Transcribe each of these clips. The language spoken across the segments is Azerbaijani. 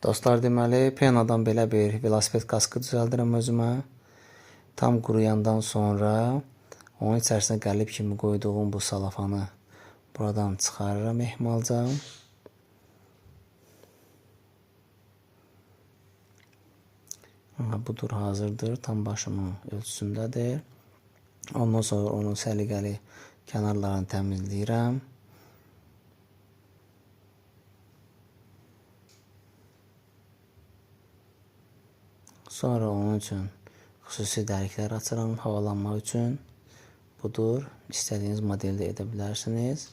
Dostlar, deməli, penadan belə bir velosiped kaskı düzəldirəm özümə. Tam quruyandan sonra onun içərisinə qəlib kimi qoyduğum bu salafanı buradan çıxarıram ehmalca. Budur, hazırdır. Tam başımın ölçüsündədir. Ondan sonra onun səliqəli kənarlarını təmizləyirəm. Sonra onun üçün xüsusi dəliklər açıram havalanma üçün. Budur, istədiyiniz modeldə edə bilərsiniz.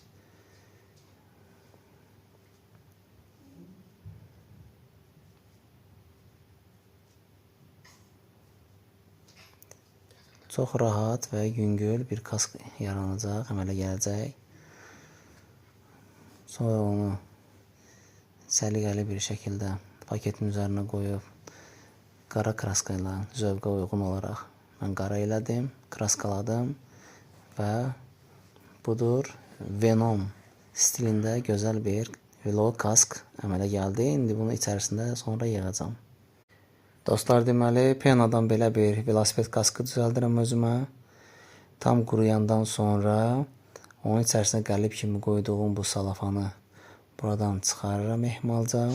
Çox rahat və yüngül bir kask yaranacaq, əmələ gələcək. Sonra onu səliqəli bir şəkildə paketin üzərinə qoyub qara kraska ilə zövqə uyğun olaraq mən qara elədim, kraskaladım və budur, Venom stilində gözəl bir velo kask əmələ gəldi. İndi bunu içərisində sonra yığacam. Dostlar, deməli, penadan belə bir velosiped kaskı düzəldirəm özümə. Tam quruyandan sonra onun içərisinə qəlib kimi qoyduğum bu salafanı buradan çıxarıram ehmalca.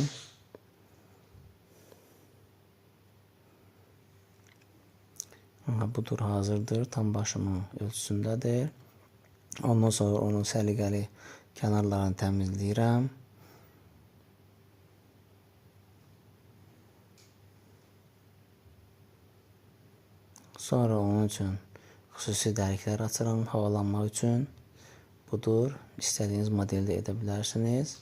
Budur, hazırdır. Tam başımın ölçüsündədir. Ondan sonra onun səliqəli kənarlarını təmizləyirəm. Sonra onun üçün xüsusi dəliklər açıram havalanma üçün. Budur, istədiyiniz modeldə edə bilərsiniz.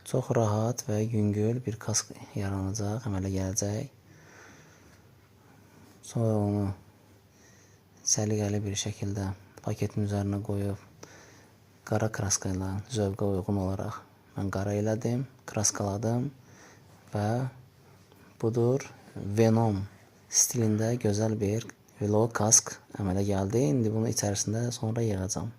Çox rahat və yüngül bir kask yaranacaq, əmələ gələcək. Sonra onu səliqəli bir şəkildə paketin üzərinə qoyub qara kraska ilə zövqə uyğun olaraq mən qara elədim, kraskaladım və budur, Venom stilində gözəl bir velo kask əmələ gəldi. İndi bunu içərisində sonra yığacam.